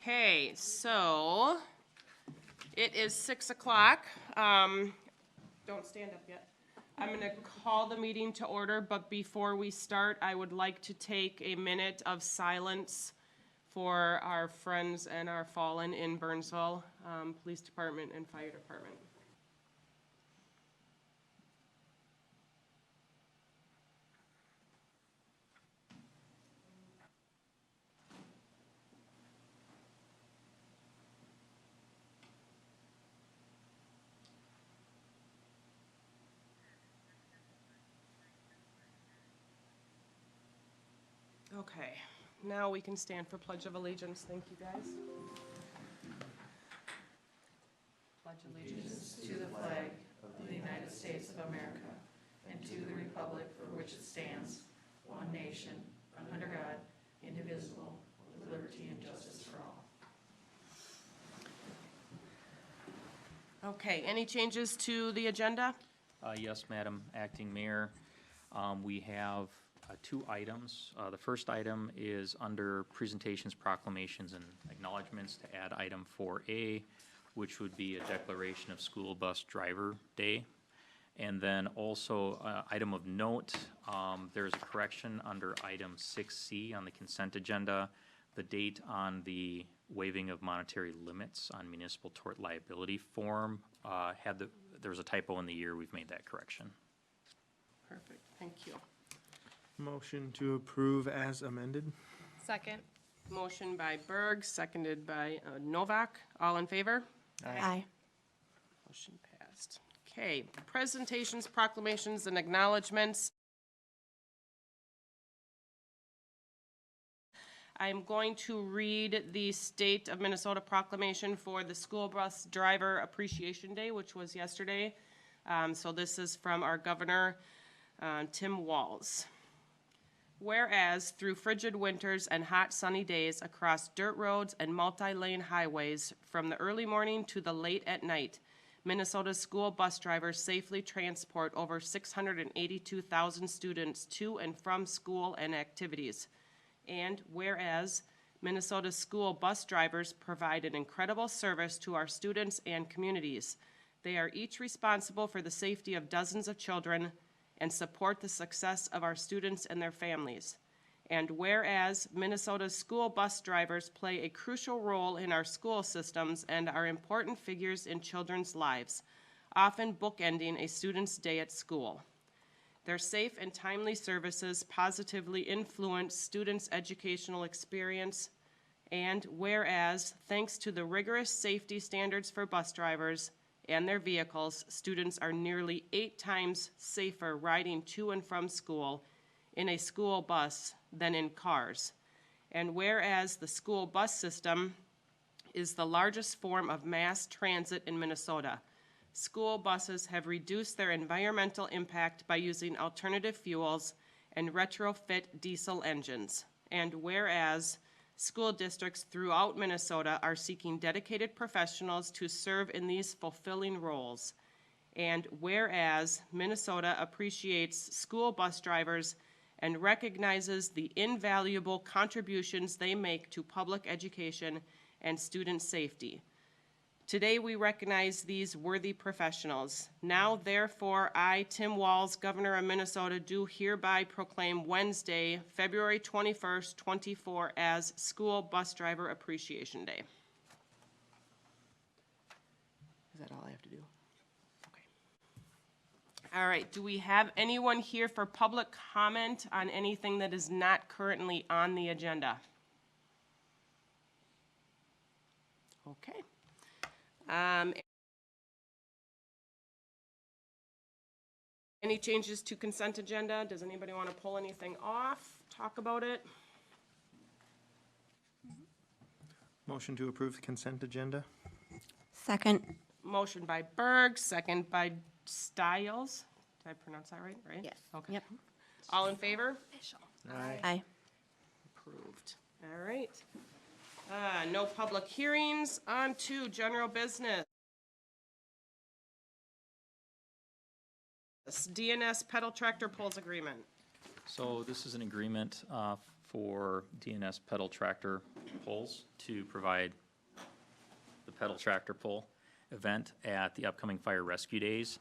Okay, so it is 6 o'clock. Don't stand up yet. I'm going to call the meeting to order, but before we start, I would like to take a minute of silence for our friends and our fallen in Burnsville Police Department and Fire Department. Okay, now we can stand for Pledge of Allegiance. Thank you, guys. Pledge allegiance To the flag of the United States of America and to the republic for which it stands, one nation, under God, indivisible, with liberty and justice for all. Okay, any changes to the agenda? Yes, Madam Acting Mayor. We have two items. The first item is under presentations, proclamations, and acknowledgements to add item 4A, which would be a declaration of School Bus Driver Day. And then also, item of note, there's a correction under item 6C on the consent agenda. The date on the waiving of monetary limits on municipal tort liability form there was a typo in the year. We've made that correction. Perfect, thank you. Motion to approve as amended. Second. Motion by Berg, seconded by Novak. All in favor? Aye. Motion passed. Okay, presentations, proclamations, and acknowledgements. I'm going to read the State of Minnesota proclamation for the School Bus Driver Appreciation Day, which was yesterday. So this is from our governor, Tim Walz. Whereas through frigid winters and hot sunny days across dirt roads and multi-lane highways from the early morning to the late at night, Minnesota's school bus drivers safely transport over 682,000 students to and from school and activities. And whereas Minnesota's school bus drivers provide an incredible service to our students and communities, they are each responsible for the safety of dozens of children and support the success of our students and their families. And whereas Minnesota's school bus drivers play a crucial role in our school systems and are important figures in children's lives, often bookending a student's day at school. Their safe and timely services positively influence students' educational experience, and whereas, thanks to the rigorous safety standards for bus drivers and their vehicles, students are nearly 8 times safer riding to and from school in a school bus than in cars. And whereas the school bus system is the largest form of mass transit in Minnesota, school buses have reduced their environmental impact by using alternative fuels and retrofit diesel engines. And whereas school districts throughout Minnesota are seeking dedicated professionals to serve in these fulfilling roles. And whereas Minnesota appreciates school bus drivers and recognizes the invaluable contributions they make to public education and student safety. Today we recognize these worthy professionals. Now, therefore, I, Tim Walz, Governor of Minnesota, do hereby proclaim Wednesday, February 21st, 24 as School Bus Driver Appreciation Day. Is that all I have to do? Okay. All right, do we have anyone here for public comment on anything that is not currently on the agenda? Okay. Any changes to consent agenda? Does anybody want to pull anything off? Talk about it? Motion to approve the consent agenda. Second. Motion by Berg, second by Stiles. Did I pronounce that right? Yes. Okay. Yep. All in favor? Aye. Approved. All right. No public hearings. On to general business. DNS pedal tractor pulls agreement. So this is an agreement for DNS pedal tractor pulls to provide the pedal tractor pull event at the upcoming fire rescue days.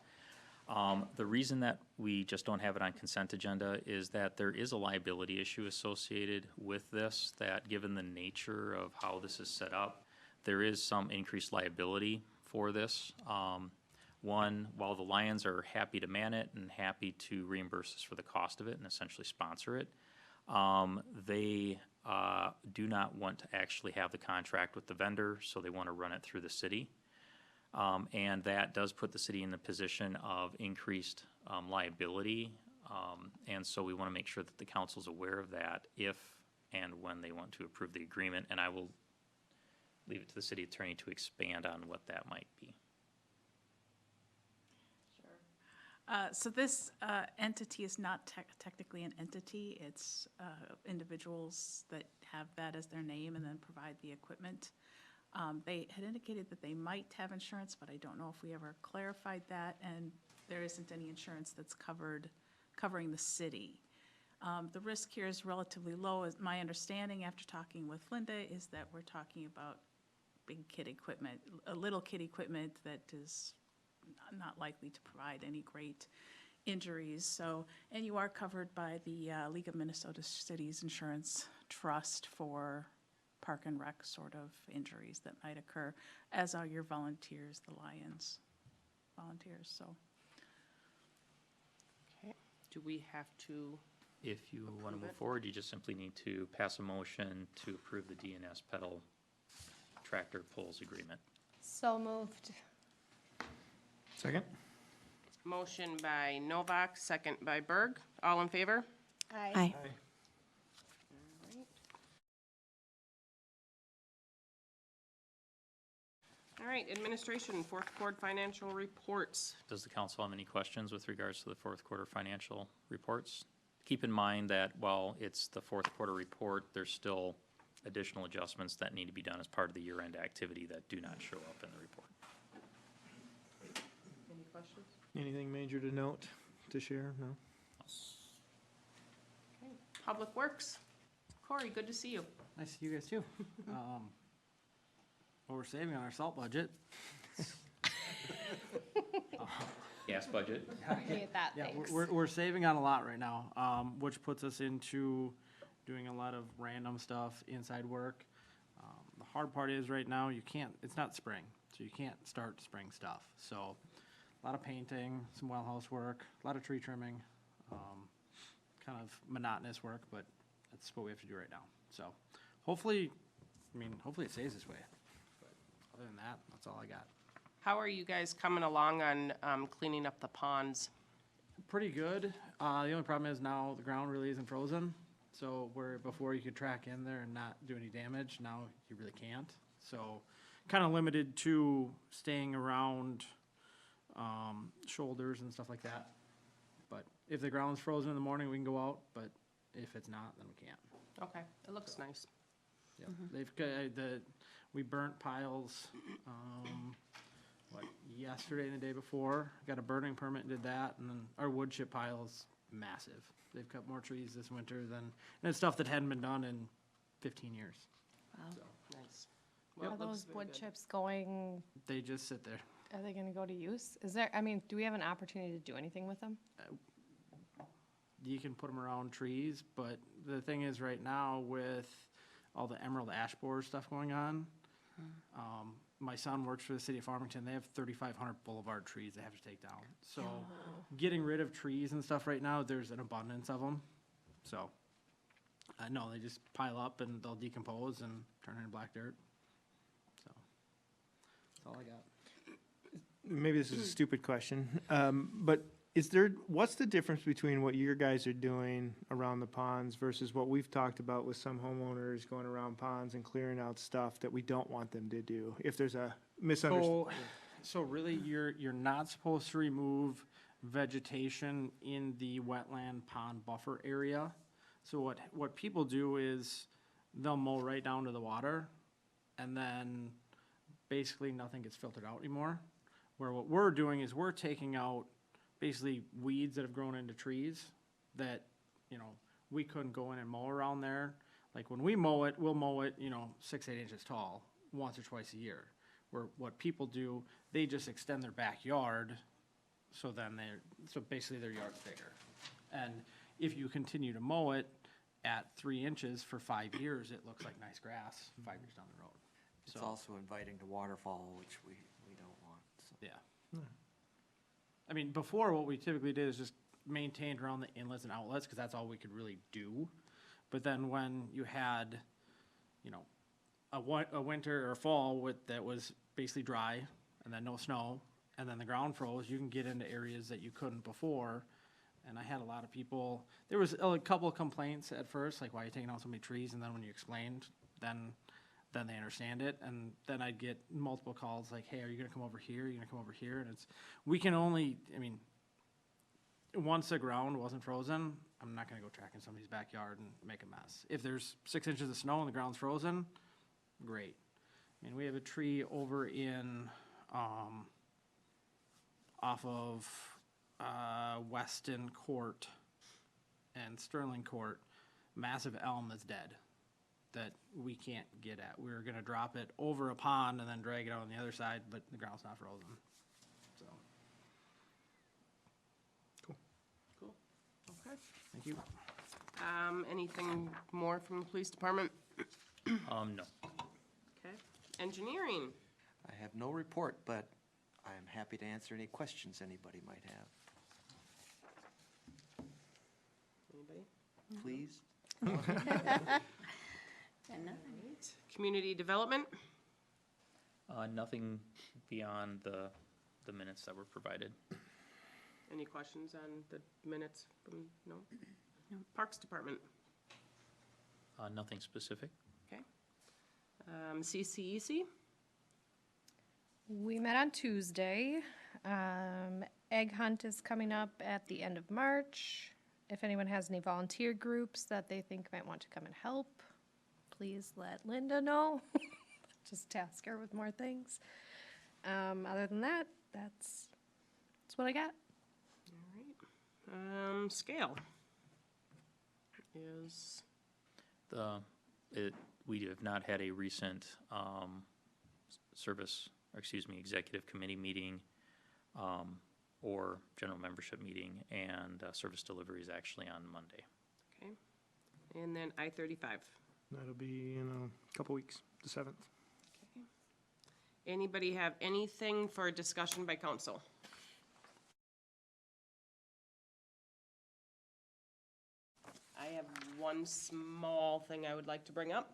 The reason that we just don't have it on consent agenda is that there is a liability issue associated with this, that given the nature of how this is set up, there is some increased liability for this. One, while the Lions are happy to man it and happy to reimburse us for the cost of it and essentially sponsor it, they do not want to actually have the contract with the vendor, so they want to run it through the city. And that does put the city in the position of increased liability. And so we want to make sure that the council's aware of that if and when they want to approve the agreement. And I will leave it to the city attorney to expand on what that might be. So this entity is not technically an entity. It's individuals that have that as their name and then provide the equipment. They had indicated that they might have insurance, but I don't know if we ever clarified that, and there isn't any insurance that's covering the city. The risk here is relatively low. As my understanding after talking with Linda is that we're talking about big kid equipment, little kid equipment that is not likely to provide any great injuries. So, and you are covered by the League of Minnesota Cities Insurance Trust for park and rec sort of injuries that might occur, as are your volunteers, the Lions volunteers, so. Okay. Do we have to, If you want to move forward, you just simply need to pass a motion to approve the DNS pedal tractor pulls agreement. So moved. Second? motion by Novak, second by Berg. All in favor? Aye. All right, administration, fourth quarter financial reports. Does the council have any questions with regards to the fourth quarter financial reports? Keep in mind that while it's the fourth quarter report, there's still additional adjustments that need to be done as part of the year-end activity that do not show up in the report. Any questions? Anything major to note, to share? No? Okay. Public Works. Corey, good to see you. Nice to see you guys too. Well, we're saving on our salt budget. Gas budget? Appreciate that, Yeah, thanks. we're saving on a lot right now, which puts us into doing a lot of random stuff, inside work. The hard part is right now, it's not spring, so you can't start spring stuff. So a lot of painting, some well house work, a lot of tree trimming, kind of monotonous work, but that's what we have to do right now. So hopefully it stays this way. But other than that, that's all I got. How are you guys coming along on cleaning up the ponds? Pretty good. The only problem is now the ground really isn't frozen. So where before you could track in there and not do any damage, now you really can't. So kind of limited to staying around shoulders and stuff like that. But if the ground's frozen in the morning, we can go out. But if it's not, then we can't. Okay, it looks nice. Yep. We burnt piles, yesterday and the day before. Got a burning permit and did that, and then our wood chip pile is massive. They've cut more trees this winter and it's stuff that hadn't been done in 15 years. Wow. Nice. Well, Are it looks those very wood good. chips going, They just sit there. are they gonna go to use? Do we have an opportunity to do anything with them? You can put them around trees, but the thing is right now with all the emerald ash borer stuff going on, my son works for the city of Farmington. They have 3,500 boulevard trees they have to take down. So getting rid of trees and stuff right now, there's an abundance of them. So, no, they just pile up and they'll decompose and turn into black dirt. So, that's all I got. Maybe this is a stupid question, but what's the difference between what your guys are doing around the ponds versus what we've talked about with some homeowners going around ponds and clearing out stuff that we don't want them to do? If there's a misunderstanding. So really, you're not supposed to remove vegetation in the wetland pond buffer area. So what people do is they'll mow right down to the water, and then basically nothing gets filtered out anymore. Where what we're doing is we're taking out basically weeds that have grown into trees that, we couldn't go in and mow around there. Like when we mow it, we'll mow it, 6, 8 inches tall, once or twice a year. Where what people do, they just extend their backyard, so basically their yard's bigger. And if you continue to mow it at 3 inches for 5 years, it looks like nice grass 5 years down the road. It's So, also inviting to waterfall, which we don't want, so. yeah. I mean, before, what we typically did is just maintained around the inlets and outlets, because that's all we could really do. But then when you had, a winter or fall that was basically dry, and then no snow, and then the ground froze, you can get into areas that you couldn't before. And I had a lot of people, there was a couple of complaints at first, like, why are you taking out so many trees? And then when you explained, then they understand it. And then I'd get multiple calls like, hey, are you gonna come over here? Are you gonna come over here? And we can only, once the ground wasn't frozen, I'm not gonna go track in somebody's backyard and make a mess. If there's 6 inches of snow and the ground's frozen, great. We have a tree over in, off of, Weston Court and Sterling Court, massive elm that's dead, that we can't get at. We were gonna drop it over a pond and then drag it out on the other side, but the ground's not frozen, so. Cool. Okay. Thank you. Anything more from the police department? No. Okay. Engineering. I have no report, but I am happy to answer any questions anybody might have. Anybody? Please? Community development. Nothing beyond the minutes that were provided. Any questions on the minutes from, no? Parks department. Nothing specific. Okay. CCEC. We met on Tuesday. Egg hunt is coming up at the end of March. If anyone has any volunteer groups that they think might want to come and help, please let Linda know. Just task her with more things. Other than that, that's what I got. All right. Scale. Is, We have not had a recent executive committee meeting or general membership meeting, and service delivery is actually on Monday. okay. And then I-35. That'll be in a couple weeks, the 7th. Okay. Anybody have anything for discussion by council? I have one small thing I would like to bring up.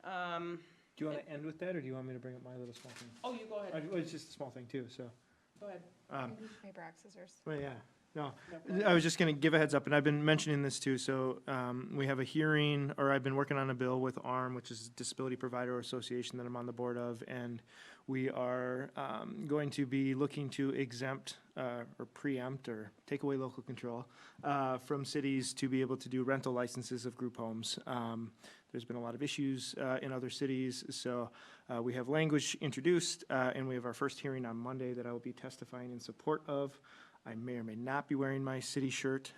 Do you want to end with that, or do you want me to bring up my little small thing? Oh, you go ahead. Well, it's just a small thing too, so. Go ahead. Paper, rock, scissors. Well, yeah, no, go ahead. I was just gonna give a heads up, and I've been mentioning this too, so, we have a hearing, or I've been working on a bill with ARM, which is Disability Provider Association that I'm on the board of, and we are, going to be looking to exempt, or preempt, or take away local control, from cities to be able to do rental licenses of group homes. There's been a lot of issues, in other cities, so, we have language introduced, and we have our first hearing on Monday that I will be testifying in support of. I may or may not be wearing my city shirt,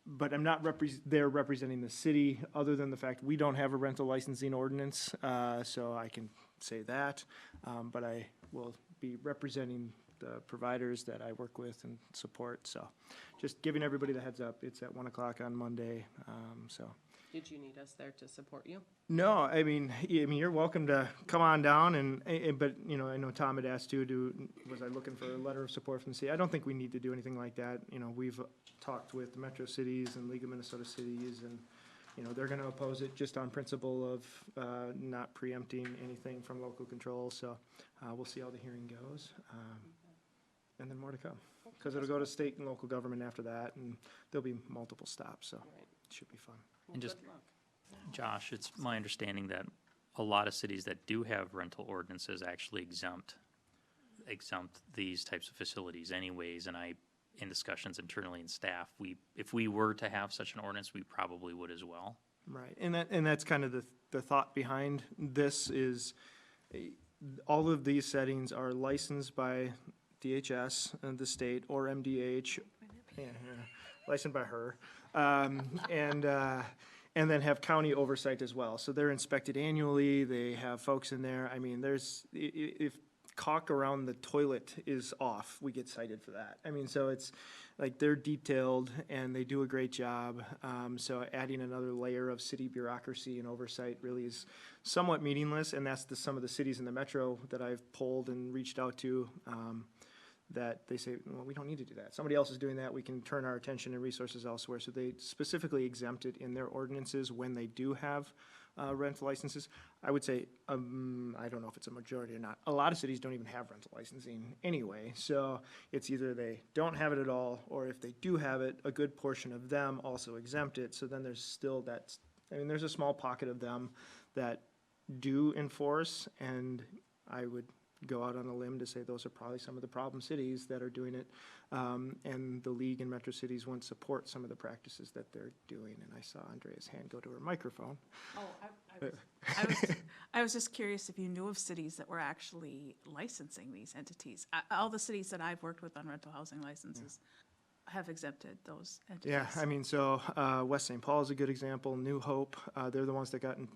but I'm not there representing the city, other than the fact we don't have a rental licensing ordinance, so I can say that. But I will be representing the providers that I work with and support, so just giving everybody the heads up. It's at 1 o'clock on Monday, so. Did you need us there to support you? No, I mean, you're welcome to come on down but, I know Tom had asked you was I looking for a letter of support from the city? I don't think we need to do anything like that. We've talked with the Metro Cities and League of Minnesota Cities, and, they're gonna oppose it just on principle of, not preempting anything from local control, so, we'll see how the hearing goes. And then more to come, because it'll go to state and local government after that, and there'll be multiple stops, so Right. it should be fun. Well, And just- good luck. Josh, it's my understanding that a lot of cities that do have rental ordinances actually exempt these types of facilities anyways, and in discussions internally in staff, if we were to have such an ordinance, we probably would as well. Right, and that's kind of the thought behind this is, all of these settings are licensed by DHS and the state, or MDH, licensed by her. and then have county oversight as well. So they're inspected annually, they have folks in there. I mean, if caulk around the toilet is off, we get cited for that. I mean, so it's like they're detailed and they do a great job. So adding another layer of city bureaucracy and oversight really is somewhat meaningless, and that's some of the cities in the metro that I've polled and reached out to, that they say, well, we don't need to do that. Somebody else is doing that, we can turn our attention and resources elsewhere. So they specifically exempt it in their ordinances when they do have rental licenses. I would say, I don't know if it's a majority or not, a lot of cities don't even have rental licensing anyway. So it's either they don't have it at all, or if they do have it, a good portion of them also exempt it. So then there's still that, I mean, there's a small pocket of them that do enforce, and I would go out on a limb to say those are probably some of the problem cities that are doing it. And the league and metro cities won't support some of the practices that they're doing. And I saw Andrea's hand go to her microphone. Oh, I was just curious if you knew of cities that were actually licensing these entities. All the cities that I've worked with on rental housing licenses have exempted those entities. Yeah, I mean, so West St. Paul is a good example. New Hope, they're the ones that got in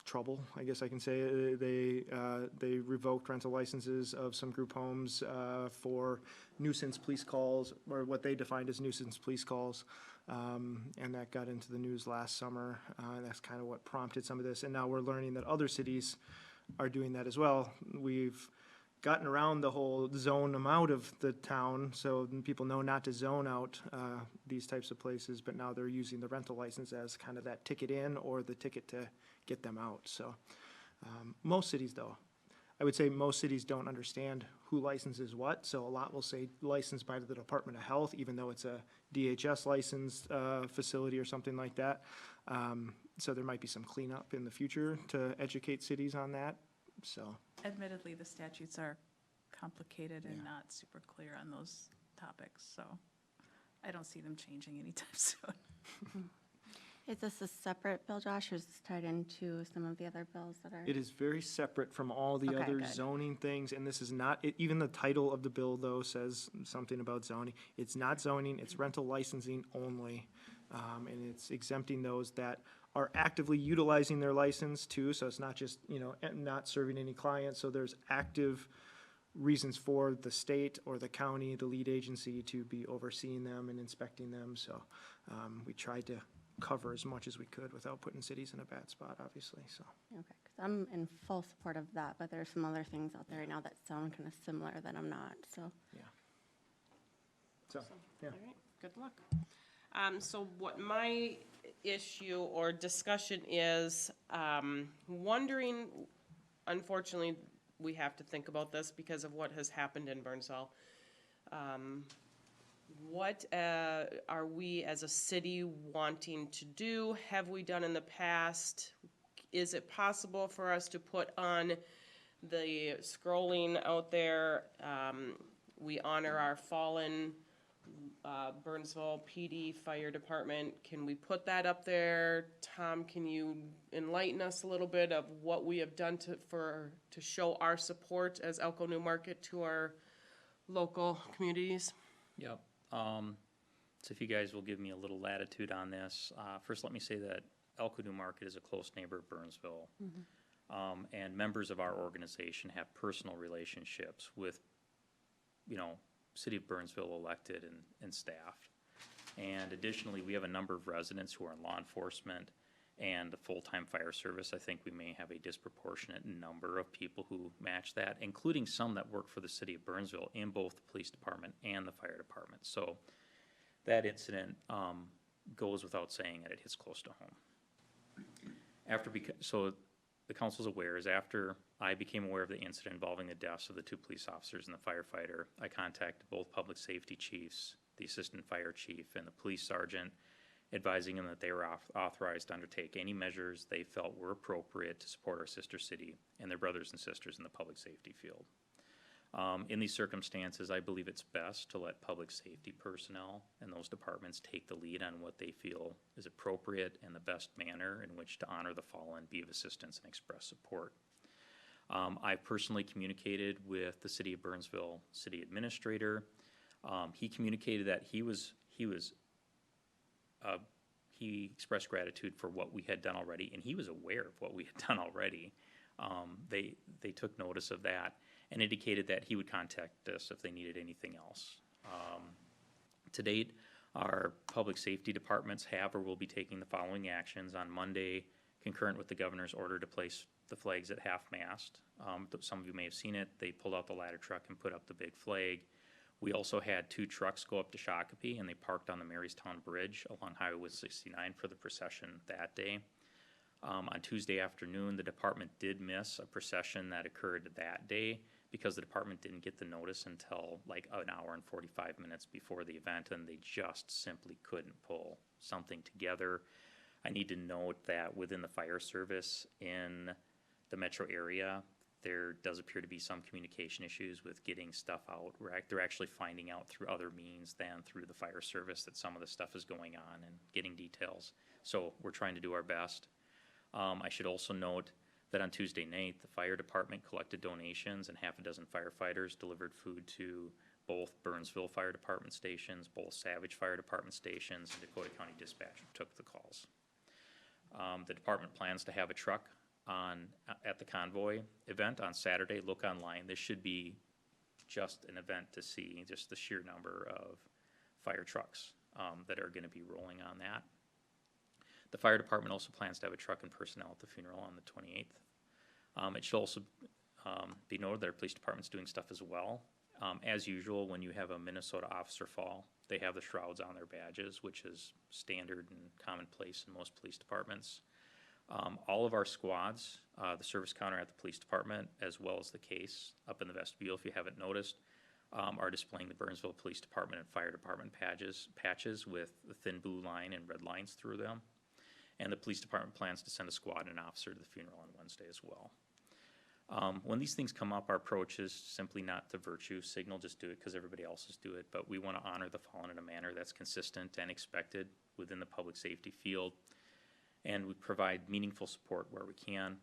trouble, I guess I can say. They revoked rental licenses of some group homes for nuisance police calls, or what they defined as nuisance police calls. And that got into the news last summer. That's kind of what prompted some of this. And now we're learning that other cities are doing that as well. We've gotten around the whole zone them out of the town, so people know not to zone out these types of places, but now they're using the rental license as kind of that ticket in or the ticket to get them out. So most cities, though, I would say most cities don't understand who licenses what, so a lot will say licensed by the Department of Health, even though it's a DHS licensed facility or something like that. So there might be some cleanup in the future to educate cities on that, so. Admittedly, the statutes are complicated and not super clear on those topics, so I don't see them changing anytime soon. Is this a separate bill, Josh, or is this tied into some of the other bills that are? It is very separate from all the Okay, other good. zoning things, and this is not, even the title of the bill, though, says something about zoning. It's not zoning, it's rental licensing only, and it's exempting those that are actively utilizing their license too, so it's not just, not serving any clients, so there's active reasons for the state or the county, the lead agency, to be overseeing them and inspecting them, so we tried to cover as much as we could without putting cities in a bad spot, obviously, so. Okay, because I'm in full support of that, but there's some other things out there right now that sound kind of similar that I'm not, so. So, yeah. All right, good luck. So what my issue or discussion is, wondering, unfortunately, we have to think about this because of what has happened in Burnsville. What are we as a city wanting to do? Have we done in the past? Is it possible for us to put on the scrolling out there, we honor our fallen Burnsville PD Fire Department? Can we put that up there? Tom, can you enlighten us a little bit of what we have done to show our support as Elko New Market to our local communities? Yep. So if you guys will give me a little latitude on this, first let me say that Elko New Market is a close neighbor of Burnsville. And members of our organization have personal relationships with, City of Burnsville elected and staff. And additionally, we have a number of residents who are in law enforcement and the full-time fire service. I think we may have a disproportionate number of people who match that, including some that work for the City of Burnsville in both the police department and the fire department. So that incident goes without saying that it hits close to home. So the council's aware is after I became aware of the incident involving the deaths of the two police officers and the firefighter, I contacted both public safety chiefs, the assistant fire chief, and the police sergeant, advising them that they were authorized to undertake any measures they felt were appropriate to support our sister city and their brothers and sisters in the public safety field. In these circumstances, I believe it's best to let public safety personnel and those departments take the lead on what they feel is appropriate and the best manner in which to honor the fallen, be of assistance, and express support. I've personally communicated with the City of Burnsville City Administrator. He communicated that he he expressed gratitude for what we had done already, and he was aware of what we had done already. They took notice of that and indicated that he would contact us if they needed anything else. To date, our public safety departments have or will be taking the following actions. On Monday, concurrent with the governor's order to place the flags at half-mast. Some of you may have seen it. They pulled out the ladder truck and put up the big flag. We also had 2 trucks go up to Shakopee, and they parked on the Marystown Bridge along Highway 69 for the procession that day. On Tuesday afternoon, the department did miss a procession that occurred that day because the department didn't get the notice until like an hour and 45 minutes before the event, and they just simply couldn't pull something together. I need to note that within the fire service in the metro area, there does appear to be some communication issues with getting stuff out. They're actually finding out through other means than through the fire service that some of the stuff is going on and getting details. So we're trying to do our best. I should also note that on Tuesday night, the fire department collected donations and half a dozen firefighters delivered food to both Burnsville Fire Department stations, both Savage Fire Department stations, and Dakota County Dispatch took the calls. The department plans to have a truck at the convoy event on Saturday. Look online. This should be just an event to see just the sheer number of fire trucks that are going to be rolling on that. The fire department also plans to have a truck and personnel at the funeral on the 28th. It should also be noted that our police department's doing stuff as well. As usual, when you have a Minnesota officer fall, they have the shrouds on their badges, which is standard and commonplace in most police departments. All of our squads, the service counter at the police department, as well as the case up in the vestibule, if you haven't noticed, are displaying the Burnsville Police Department and Fire Department patches with the thin blue line and red lines through them. And the police department plans to send a squad and an officer to the funeral on Wednesday as well. When these things come up, our approach is simply not to virtue signal, just do it because everybody else is doing it, but we want to honor the fallen in a manner that's consistent and expected within the public safety field. And we provide meaningful support where we can.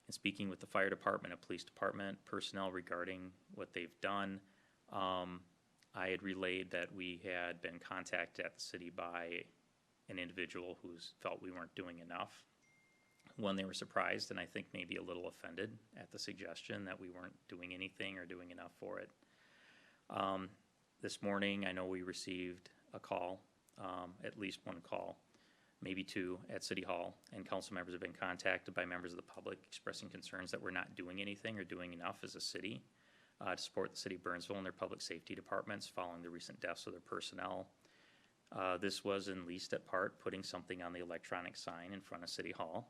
And speaking with the fire department and police department personnel regarding what they've done, I had relayed that we had been contacted at the city by an individual who felt we weren't doing enough. One, they were surprised and I think maybe a little offended at the suggestion that we weren't doing anything or doing enough for it. This morning, I know we received a call, at least one call, maybe 2 at City Hall, and council members have been contacted by members of the public expressing concerns that we're not doing anything or doing enough as a city to support the city of Burnsville and their public safety departments following the recent deaths of their personnel. This was in least at part putting something on the electronic sign in front of City Hall.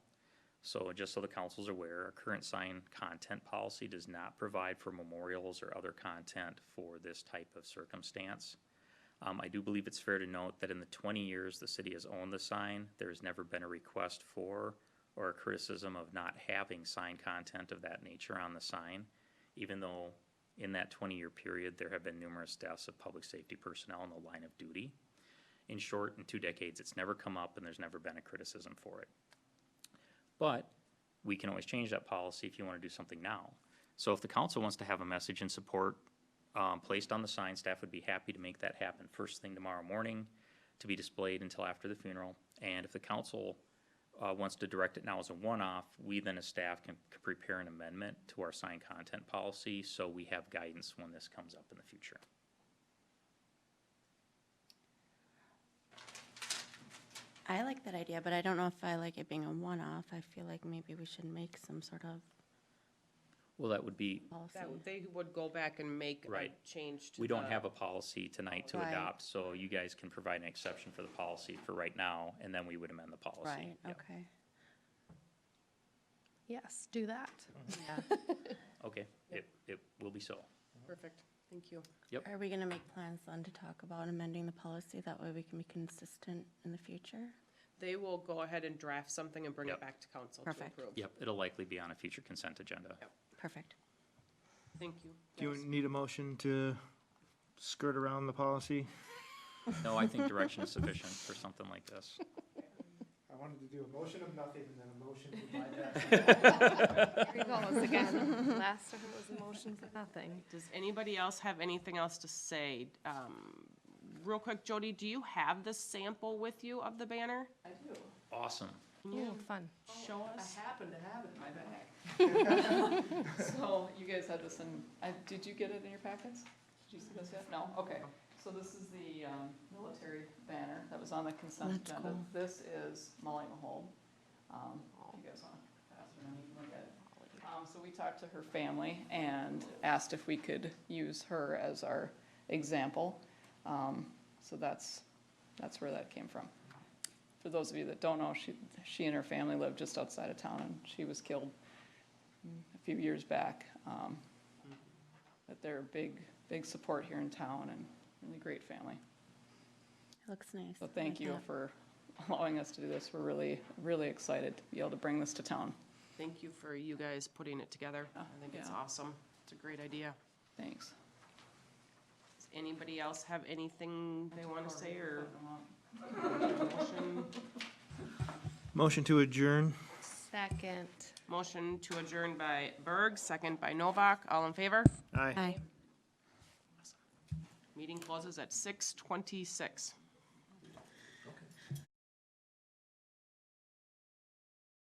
So just so the council's aware, our current sign content policy does not provide for memorials or other content for this type of circumstance. I do believe it's fair to note that in the 20 years the city has owned the sign, there's never been a request for or a criticism of not having sign content of that nature on the sign, even though in that 20-year period there have been numerous deaths of public safety personnel in the line of duty. In short, in 2 decades, it's never come up and there's never been a criticism for it. But we can always change that policy if you want to do something now. So if the council wants to have a message and support placed on the sign, staff would be happy to make that happen first thing tomorrow morning to be displayed until after the funeral. And if the council wants to direct it now as a one-off, we then as staff can prepare an amendment to our sign content policy so we have guidance when this comes up in the future. I like that idea, but I don't know if I like it being a one-off. I feel like maybe we should make some sort of Well, that would be, policy. They would go back and make a Right. change to we don't the- have a policy tonight to Right. adopt, so you guys can provide an exception for the policy for right now, and then we would amend the policy. Right, Yep. okay. Yes, do that. Okay, it will be so. Perfect, thank you. Are we gonna make plans then to talk about amending the policy? That way we can be consistent in the future? They will go ahead and draft something and bring it Yep. back to council to Perfect. approve. Yep, it'll likely be on a future consent agenda. Perfect. Thank you. Do you Yes. need a motion to skirt around the policy? No, I think direction is sufficient for something like this. I wanted to do a motion of nothing and then a motion to buy that. Here he goes again. Last time it was a motion for nothing. Does anybody else have anything else to say? real quick, Jody, do you have the sample with you of the banner? I do. Awesome. Can you Ooh, fun. show I us? happen to have it in my bag. So you guys had this in, did you get it in your packets? Did you see this yet? No, okay. So this is the military banner that was on the consent That's agenda. cool. This is Molly Mahold. If you guys want to pass it around, you can look at it. So we talked to her family and asked if we could use her as our example. So that's where that came from. For those of you that don't know, she and her family live just outside of town, and she was killed a few years back. But they're a big support here in town and really great family. It looks nice. So thank Like you that. for allowing us to do this. We're really, really excited to be able to bring this to town. Thank you for you guys putting it together. I think it's Yeah. awesome. It's a great idea. Thanks. Does anybody else have anything they want to say or motion? Motion to adjourn. Second. Motion to adjourn by Berg, second by Novak. All in favor? Aye. Aye. Meeting closes at 6:26.